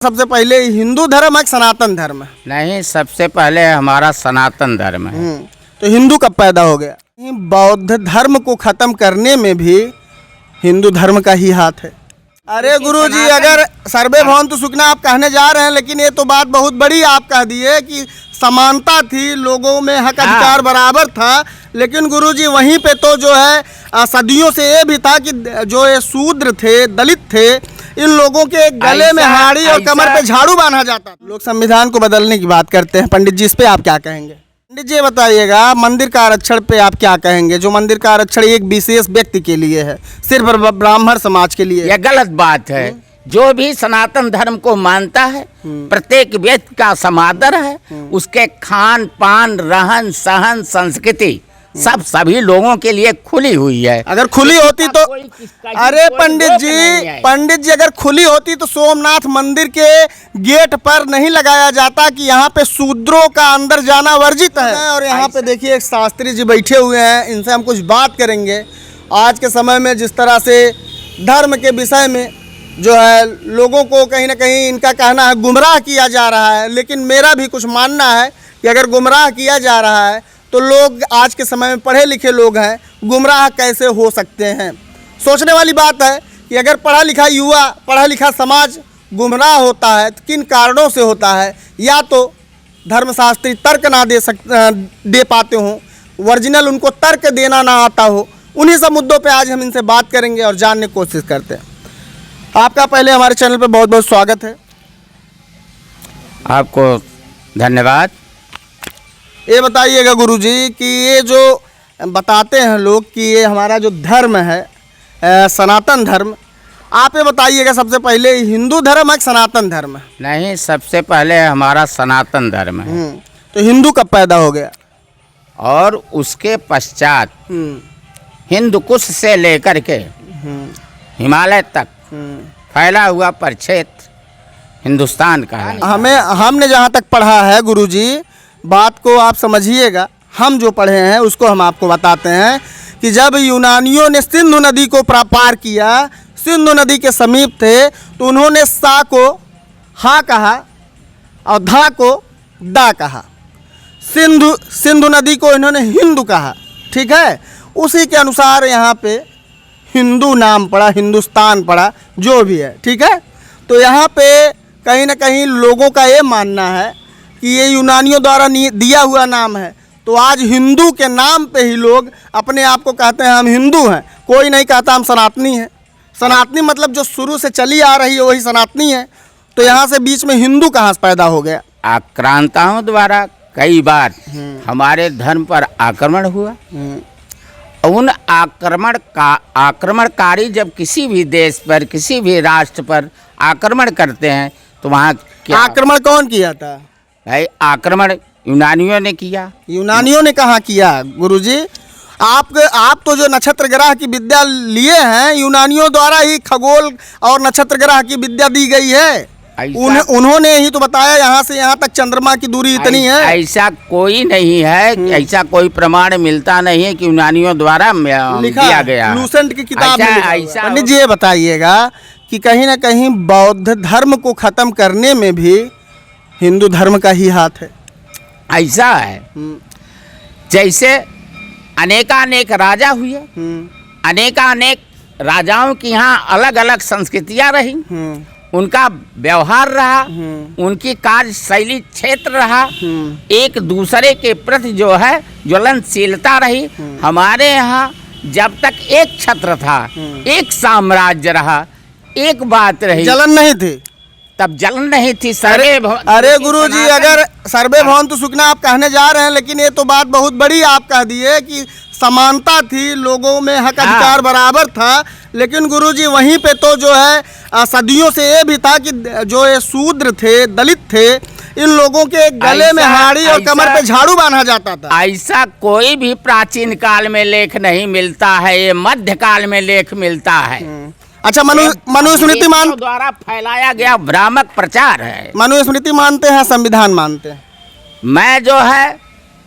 सबसे पहले हिंदू धर्म है कि सनातन धर्म है? नहीं, सबसे पहले हमारा सनातन धर्म है। तो हिंदू कब पैदा हो गया? बौद्ध धर्म को खत्म करने में भी हिंदू धर्म का ही हाथ है। अरे गुरुजी, अगर सर्वे भवन्तु सुखिनः आप कहने जा रहे हैं, लेकिन ये तो बात बहुत बड़ी आप कह दिए कि समानता थी, लोगों में हक अधिकार बराबर था। लेकिन गुरुजी वहीं पे तो जो है सदियों से ये भी था कि जो ये शूद्र थे, दलित थे, इन लोगों के गले में हाड़ी और कमर पे झाड़ू बांधा जाता। लोग संविधान को बदलने की बात करते हैं। पंडित जी, इस पे आप क्या कहेंगे? पंडित जी बताइएगा, मंदिर का आरक्षण पे आप क्या कहेंगे? जो मंदिर का आरक्षण एक विशेष व्यक्ति के लिए है, सिर्फ ब्राह्मण समाज के लिए। यह गलत बात है। जो भी सनातन धर्म को मानता है, प्रत्येक व्यक्ति का समादर है, उसके खान पान, रहन सहन, संस्कृति सब सभी लोगों के लिए खुली हुई है। अगर खुली होती तो अरे पंडित जी अगर खुली होती तो सोमनाथ मंदिर के गेट पर नहीं लगाया जाता कि यहाँ पे शूद्रों का अंदर जाना वर्जित है। और यहाँ पे देखिए एक शास्त्री जी बैठे हुए हैं, इनसे हम कुछ बात करेंगे। आज के समय में जिस तरह से धर्म के विषय में जो है लोगों को कहीं ना कहीं इनका कहना है गुमराह किया जा रहा है, लेकिन मेरा भी कुछ मानना है कि अगर गुमराह किया जा रहा है तो लोग आज के समय में पढ़े लिखे लोग हैं, गुमराह कैसे हो सकते हैं? सोचने वाली बात है कि अगर पढ़ा लिखा युवा, पढ़ा लिखा समाज गुमराह होता है तो किन कारणों से होता है? या तो धर्मशास्त्री तर्क ना दे पाते हों, ओरिजिनल उनको तर्क देना ना आता हो। उन्हीं सब मुद्दों पे आज हम इनसे बात करेंगे और जानने की कोशिश करते हैं। आपका पहले हमारे चैनल पे बहुत बहुत स्वागत है। आपको धन्यवाद। ये बताइएगा गुरुजी कि ये जो बताते हैं लोग कि ये हमारा जो धर्म है सनातन धर्म, आप ये बताइएगा सबसे पहले हिंदू धर्म है कि सनातन धर्म है? नहीं, सबसे पहले हमारा सनातन धर्म है। तो हिंदू कब पैदा हो गया? और उसके पश्चात हिंदू कुश से लेकर के हिमालय तक फैला हुआ प्रक्षेत्र हिंदुस्तान का है। हमने जहाँ तक पढ़ा है गुरुजी, बात को आप समझिएगा, हम जो पढ़े हैं उसको हम आपको बताते हैं कि जब यूनानियों ने सिंधु नदी को पार किया, सिंधु नदी के समीप थे, तो उन्होंने सा को हा कहा और धा को दा कहा। सिंधु नदी को इन्होंने हिंदू कहा, ठीक है। उसी के अनुसार यहाँ पे हिंदू नाम पड़ा, हिंदुस्तान पड़ा, जो भी है, ठीक है। तो यहाँ पे कहीं ना कहीं लोगों का ये मानना है कि ये यूनानियों द्वारा दिया हुआ नाम है। तो आज हिंदू के नाम पे ही लोग अपने आप को कहते हैं हम हिंदू हैं। कोई नहीं कहता हम सनातनी हैं। सनातनी मतलब जो शुरू से चली आ रही है वही सनातनी है। तो यहाँ से बीच में हिंदू कहाँ से पैदा हो गया? आक्रांताओं द्वारा कई बार हमारे धर्म पर आक्रमण हुआ। उन आक्रमणकारी जब किसी भी देश पर, किसी भी राष्ट्र पर आक्रमण करते हैं तो वहाँ क्या आक्रमण कौन किया था भाई? आक्रमण यूनानियों ने किया। यूनानियों ने कहाँ किया गुरुजी? आप तो जो नक्षत्र ग्रह की विद्या लिए हैं, यूनानियों द्वारा ही खगोल और नक्षत्र ग्रह की विद्या दी गई है। उन्होंने ही तो बताया यहाँ से यहाँ तक चंद्रमा की दूरी इतनी है। ऐसा कोई नहीं है, ऐसा कोई प्रमाण मिलता नहीं है कि यूनानियों द्वारा लिखा गया। लूसेंट की किताब में ऐसा। पंडित जी ये बताइएगा कि कहीं ना कहीं बौद्ध धर्म को खत्म करने में भी हिंदू धर्म का ही हाथ है। ऐसा है जैसे अनेकानेक राजा हुए, अनेकानेक राजाओं की यहाँ अलग अलग संस्कृतियाँ रही, उनका व्यवहार रहा, उनकी कार्य शैली क्षेत्र रहा, एक दूसरे के प्रति जो है ज्वलनशीलता रही। हमारे यहाँ जब तक एक छत्र था, एक साम्राज्य रहा, एक बात रही, जलन नहीं थी, तब जलन नहीं थी। अरे गुरुजी, अगर सर्वे भवन्तु सुखिनः आप कहने जा रहे हैं, लेकिन ये तो बात बहुत बड़ी आप कह दिए कि समानता थी, लोगों में हक अधिकार बराबर था। लेकिन गुरुजी वहीं पे तो जो है सदियों से ये भी था कि जो ये शूद्र थे, दलित थे, इन लोगों के गले में हाड़ी और कमर पे झाड़ू बांधा जाता था। ऐसा कोई भी प्राचीन काल में लेख नहीं मिलता है, ये मध्य काल में लेख मिलता है। अच्छा, मनुस्मृति द्वारा फैलाया गया भ्रामक प्रचार है। मनुस्मृति मानते हैं, संविधान मानते हैं? मैं जो है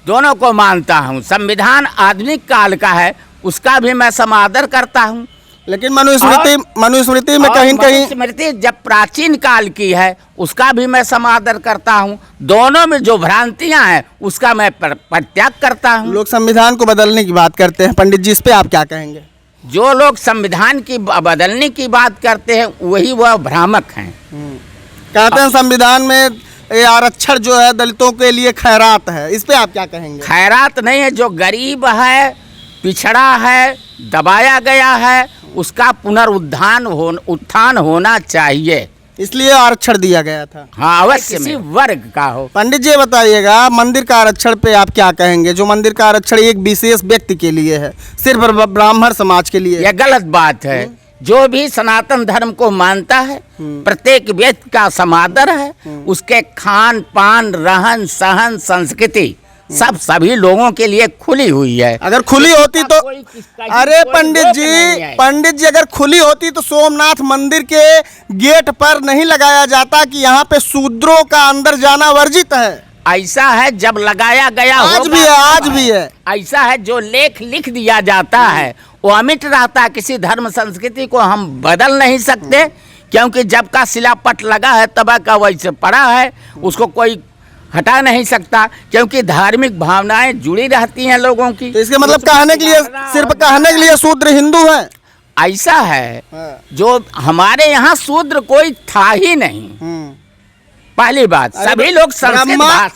दोनों को मानता हूँ। संविधान आधुनिक काल का है, उसका भी मैं समादर करता हूँ। लेकिन मनुस्मृति में कहीं कहीं मनुस्मृति जब प्राचीन काल की है उसका भी मैं समादर करता हूँ। दोनों में जो भ्रांतियां हैं उसका मैं परित्याग करता हूँ। लोग संविधान को बदलने की बात करते हैं, पंडित जी इस पे आप क्या कहेंगे? जो लोग संविधान की बदलने की बात करते हैं वही वह भ्रामक हैं। कहते हैं संविधान में ये आरक्षण जो है दलितों के लिए खैरात है, इस पे आप क्या कहेंगे? खैरात नहीं है, जो गरीब है, पिछड़ा है, दबाया गया है, उसका उत्थान होना चाहिए, इसलिए आरक्षण दिया गया था। हाँ, अवश्य किसी वर्ग का हो। पंडित जी बताइएगा, मंदिर का आरक्षण पे आप क्या कहेंगे? जो मंदिर का आरक्षण एक विशेष व्यक्ति के लिए है, सिर्फ ब्राह्मण समाज के लिए, यह गलत बात है। जो भी सनातन धर्म को मानता है प्रत्येक व्यक्ति का समादर है, उसके खान पान रहन सहन संस्कृति सब सभी लोगों के लिए खुली हुई है। अगर खुली होती तो अरे पंडित जी अगर खुली होती तो सोमनाथ मंदिर के गेट पर नहीं लगाया जाता कि यहाँ पे शूद्रों का अंदर जाना वर्जित है। ऐसा है, जब लगाया गया आज भी है। ऐसा है, जो लेख लिख दिया जाता है वो अमिट रहता है। किसी धर्म संस्कृति को हम बदल नहीं सकते, क्योंकि जब का शिलापट लगा है तब का वैसे पड़ा है, उसको कोई हटा नहीं सकता, क्योंकि धार्मिक भावनाएं जुड़ी रहती हैं लोगों की। तो इसके मतलब कहने के लिए, सिर्फ कहने के लिए शूद्र हिंदू है, ऐसा है। जो हमारे यहाँ शूद्र कोई था ही नहीं। पहली बात, सभी लोग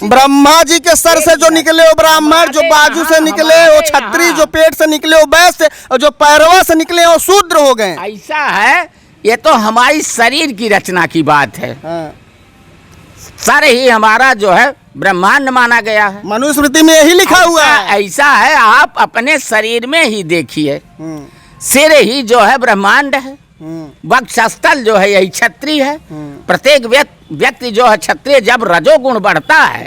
ब्रह्मा जी के सर से जो निकले वो ब्राह्मण, जो बाजू से निकले वो क्षत्रिय, जो पेट से निकले वो वैश्य, और जो पैरवा से निकले वो शूद्र हो गए। ऐसा है, ये तो हमारी शरीर की रचना की बात है। सर ही हमारा जो है ब्रह्मांड माना गया है। मनुस्मृति में यही लिखा हुआ है। ऐसा है, आप अपने शरीर में ही देखिए, सिर ही जो है ब्रह्मांड है, वक्षस्थल जो है यही क्षत्रिय है। प्रत्येक व्यक्ति जो है क्षत्रिय, जब रजोगुण बढ़ता है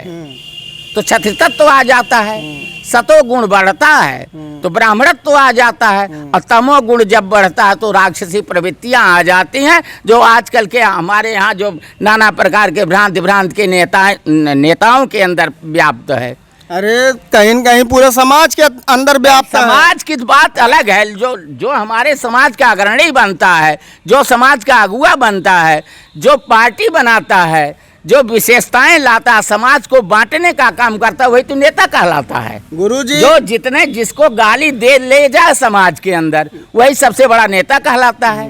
तो क्षत्रिय तत्व आ जाता है, सतोगुण बढ़ता है तो ब्राह्मणत्व आ जाता है, और तमोगुण जब बढ़ता है तो राक्षसी प्रवृत्तियां आ जाती हैं, जो आजकल के हमारे यहाँ जो नाना प्रकार के भ्रांत के नेताओं के अंदर व्याप्त है। अरे कहीं न कहीं पूरे समाज के अंदर व्याप्त है। समाज की बात अलग है। जो हमारे समाज का अग्रणी बनता है, जो समाज का अगुआ बनता है, जो पार्टी बनाता है, जो विशेषताएं लाता है, समाज को बांटने का काम करता है, वही तो नेता कहलाता है। गुरुजी, जो जितने जिसको गाली दे ले जाए समाज के अंदर, वही सबसे बड़ा नेता कहलाता है।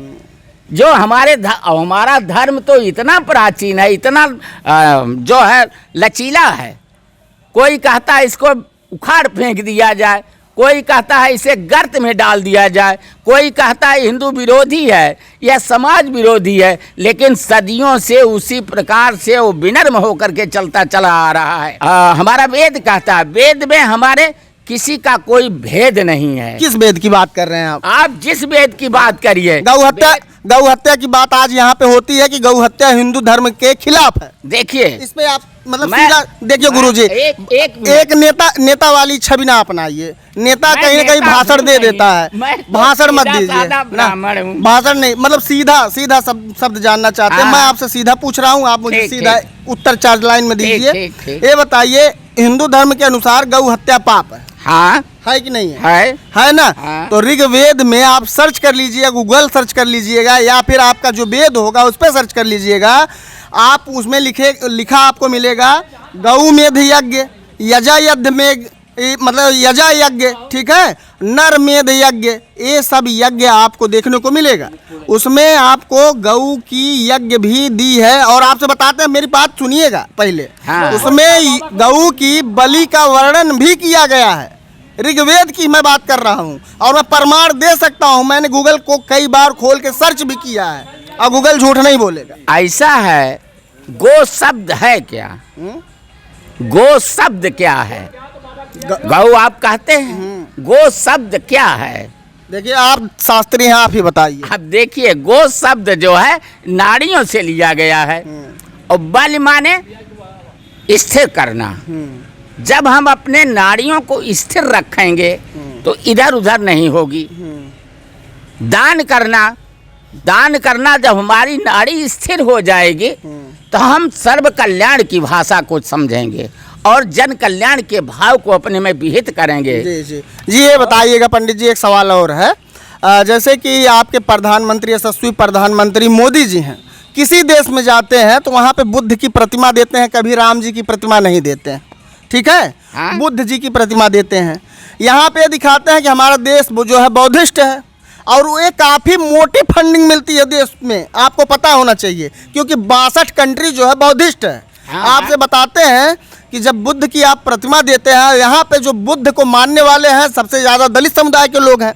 जो हमारा धर्म तो इतना प्राचीन है, इतना जो है लचीला है। कोई कहता है इसको उखाड़ फेंक दिया जाए, कोई कहता है इसे गर्त में डाल दिया जाए, कोई कहता है हिंदू विरोधी है या समाज विरोधी है, लेकिन सदियों से उसी प्रकार से वो विनम्र होकर के चलता चला आ रहा है। हमारा वेद कहता है, वेद में हमारे किसी का कोई भेद नहीं है। किस वेद की बात कर रहे हैं आप? आप जिस वेद की बात करिए। गौ हत्या की बात आज यहाँ पे होती है कि गौ हत्या हिंदू धर्म के खिलाफ है। देखिए, इस पे आप मतलब सीधा देखिए गुरुजी, एक नेता वाली छवि ना अपनाइए। नेता कहीं ना कहीं भाषण दे देता है, भाषण मत दीजिए ना, भाषण नहीं, मतलब सीधा शब्द जानना चाहते हैं। मैं आपसे सीधा पूछ रहा हूँ, आप मुझे सीधा उत्तर 4 लाइन में दीजिए। ये बताइए, हिंदू धर्म के अनुसार गौ हत्या पाप है? हाँ है कि नहीं है ना? तो ऋग्वेद में आप सर्च कर लीजिएगा, गूगल सर्च कर लीजिएगा, या फिर आपका जो वेद होगा उस पर सर्च कर लीजिएगा, आप उसमें लिखा आपको मिलेगा गौ मेध यज्ञ, यजा यज्ञ में मतलब यजा यज्ञ, ठीक है, नर मेध यज्ञ, ये सब यज्ञ आपको देखने को मिलेगा। उसमें आपको गौ की यज्ञ भी दी है। और आपसे बताते हैं, मेरी बात सुनिएगा पहले। उसमें गौ की बलि का वर्णन भी किया गया है। ऋग्वेद की मैं बात कर रहा हूँ, और मैं प्रमाण दे सकता हूँ। मैंने गूगल को कई बार खोल के सर्च भी किया है, और गूगल झूठ नहीं बोलेगा। ऐसा है, गो शब्द है क्या? गो शब्द क्या है? गौ आप कहते हैं, गो शब्द क्या है? देखिए, आप शास्त्री हैं, आप ही बताइए। अब देखिए, गो शब्द जो है नारियों से लिया गया है, और बल माने स्थिर करना। जब हम अपने नाड़ियों को स्थिर रखेंगे तो इधर उधर नहीं होगी। दान करना जब हमारी नाड़ी स्थिर हो जाएगी तो हम सर्व कल्याण की भाषा को समझेंगे और जन कल्याण के भाव को अपने में विहित करेंगे। जी, ये बताइएगा पंडित जी, एक सवाल और है। जैसे कि आपके प्रधानमंत्री, यशस्वी प्रधानमंत्री मोदी जी हैं, किसी देश में जाते हैं तो वहाँ पे बुद्ध की प्रतिमा देते हैं, कभी राम जी की प्रतिमा नहीं देते हैं, ठीक है। हाँ? बुद्ध जी की प्रतिमा देते हैं। यहाँ पे दिखाते हैं कि हमारा देश वो जो है बौद्धिस्ट है, और वो काफ़ी मोटी फंडिंग मिलती है देश में, आपको पता होना चाहिए, क्योंकि 62 कंट्री जो है बौद्धिस्ट है। हाँ? आपसे बताते हैं कि जब बुद्ध की आप प्रतिमा देते हैं, यहाँ पे जो बुद्ध को मानने वाले हैं सबसे ज़्यादा दलित समुदाय के लोग हैं,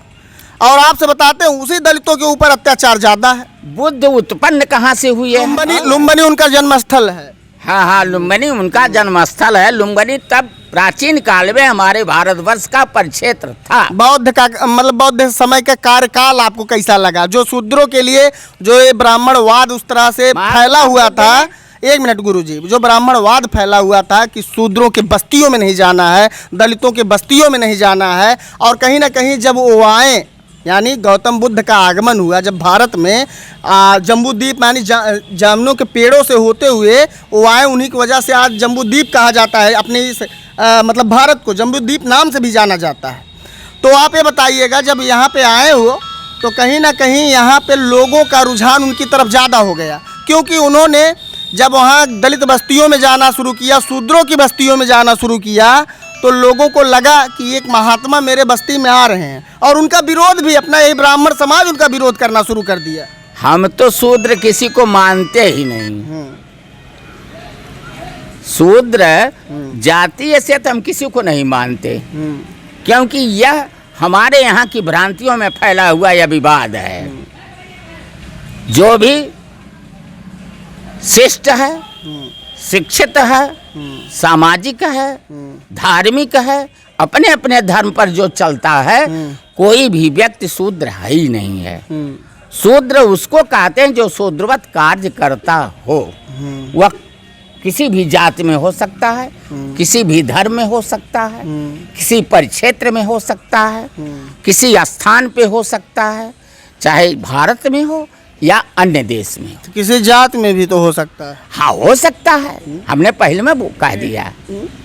और आपसे बताते हैं उसी दलितों के ऊपर अत्याचार ज़्यादा है। बुद्ध उत्पन्न कहाँ से हुए हैं? लुम्बिनी उनका जन्मस्थल है। हाँ, लुम्बिनी उनका जन्मस्थल है। लुम्बिनी तब प्राचीन काल में हमारे भारतवर्ष का परिक्षेत्र था। बौद्ध का मतलब बौद्ध समय का कार्यकाल आपको कैसा लगा? जो शूद्रों के लिए जो ये ब्राह्मणवाद उस तरह से फैला हुआ था, एक मिनट गुरुजी, जो ब्राह्मणवाद फैला हुआ था कि शूद्रों के बस्तियों में नहीं जाना है, दलितों के बस्तियों में नहीं जाना है, और कहीं ना कहीं जब वो आए, यानी गौतम बुद्ध का आगमन हुआ जब भारत में, जम्बूद्वीप यानी जामुनों के पेड़ों से होते हुए वो आए, उन्हीं की वजह से आज जम्बूद्वीप कहा जाता है। अपने इस मतलब भारत को जम्बूद्वीप नाम से भी जाना जाता है। तो आप ये बताइएगा, जब यहाँ पे आए हो तो कहीं ना कहीं यहाँ पे लोगों का रुझान उनकी तरफ ज़्यादा हो गया, क्योंकि उन्होंने जब वहाँ दलित बस्तियों में जाना शुरू किया, शूद्रों की बस्तियों में जाना शुरू किया, तो लोगों को लगा कि एक महात्मा मेरे बस्ती में आ रहे हैं, और उनका विरोध भी, अपना ये ब्राह्मण समाज उनका विरोध करना शुरू कर दिया। हम तो शूद्र किसी को मानते ही नहीं। शूद्र जाति हैसियत हम किसी को नहीं मानते, क्योंकि यह हमारे यहाँ की भ्रांतियों में फैला हुआ यह विवाद है। जो भी शिष्ट है, शिक्षित है, सामाजिक है, धार्मिक है, अपने अपने धर्म पर जो चलता है, कोई भी व्यक्ति शूद्र है ही नहीं है। शूद्र उसको कहते हैं जो शूद्रवत कार्य करता हो। वह किसी भी जाति में हो सकता है, किसी भी धर्म में हो सकता है, किसी परिक्षेत्र में हो सकता है, किसी स्थान पे हो सकता है, चाहे भारत में हो या अन्य देश में हो। किसी जात में भी तो हो सकता है। हाँ, हो सकता है, हमने पहले में वो कह दिया।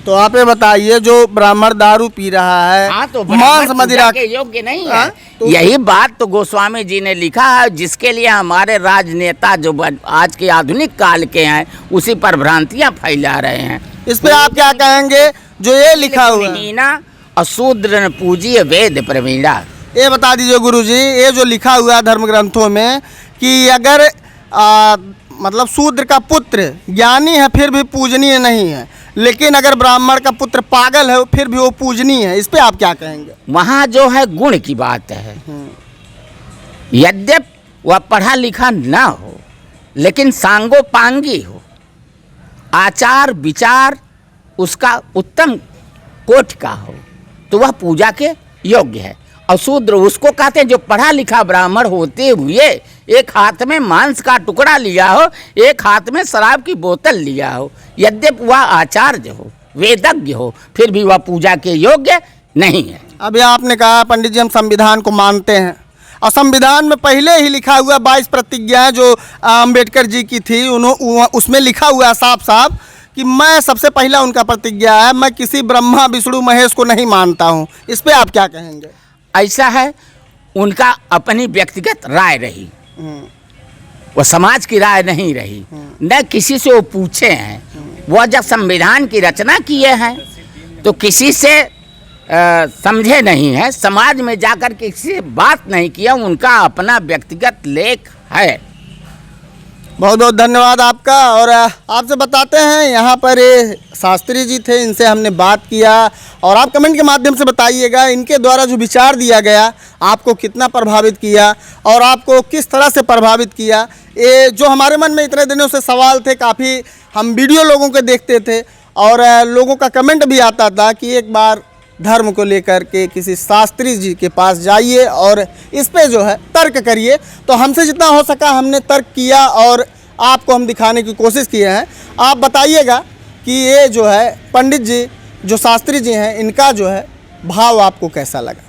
तो आप ये बताइए, जो ब्राह्मण दारू पी रहा है, हाँ, तो मांस मदिरा के योग्य नहीं है। हाँ, तो यही बात तो गोस्वामी जी ने लिखा है, जिसके लिए हमारे राजनेता जो आज के आधुनिक काल के हैं उसी पर भ्रांतियां फैला रहे हैं। इस पे आप क्या कहेंगे? जो ये लिखा हुआ है, अशूद्र पूजिए वेद प्रवीणा, ये बता दीजिए गुरुजी, ये जो लिखा हुआ है धर्म ग्रंथों में कि अगर मतलब शूद्र का पुत्र ज्ञानी है फिर भी पूजनीय नहीं है, लेकिन अगर ब्राह्मण का पुत्र पागल है फिर भी वो पूजनीय है, इस पे आप क्या कहेंगे? वहाँ जो है गुण की बात है। यद्यप वह पढ़ा लिखा ना हो, लेकिन सांगोपांगी हो, आचार विचार उसका उत्तम कोटि का हो, तो वह पूजा के योग्य है। अशूद्र उसको कहते हैं जो पढ़ा लिखा ब्राह्मण होते हुए एक हाथ में मांस का टुकड़ा लिया हो, एक हाथ में शराब की बोतल लिया हो, यद्यपि वह आचार्य हो, वेदज्ञ हो, फिर भी वह पूजा के योग्य नहीं है। अभी आपने कहा पंडित जी हम संविधान को मानते हैं, और संविधान में पहले ही लिखा हुआ 22 प्रतिज्ञाएं जो अम्बेडकर जी की थी, उसमें लिखा हुआ है साफ साफ कि मैं, सबसे पहला उनका प्रतिज्ञा है, मैं किसी ब्रह्मा विष्णु महेश को नहीं मानता हूँ। इस पे आप क्या कहेंगे? ऐसा है, उनका अपनी व्यक्तिगत राय रही, वो समाज की राय नहीं रही, न किसी से वो पूछे हैं। वह जब संविधान की रचना किए हैं तो किसी से समझे नहीं है, समाज में जाकर किसी से बात नहीं किया, उनका अपना व्यक्तिगत लेख है। बहुत बहुत धन्यवाद आपका। और आपसे बताते हैं, यहाँ पर ये शास्त्री जी थे, इनसे हमने बात किया, और आप कमेंट के माध्यम से बताइएगा इनके द्वारा जो विचार दिया गया आपको कितना प्रभावित किया और आपको किस तरह से प्रभावित किया। ये जो हमारे मन में इतने दिनों से सवाल थे, काफ़ी हम वीडियो लोगों के देखते थे और लोगों का कमेंट भी आता था कि एक बार धर्म को लेकर के किसी शास्त्री जी के पास जाइए और इस पे जो है तर्क करिए। तो हमसे जितना हो सका हमने तर्क किया और आपको हम दिखाने की कोशिश किए हैं। आप बताइएगा कि ये जो है पंडित जी, जो शास्त्री जी हैं, इनका जो है भाव आपको कैसा लगा।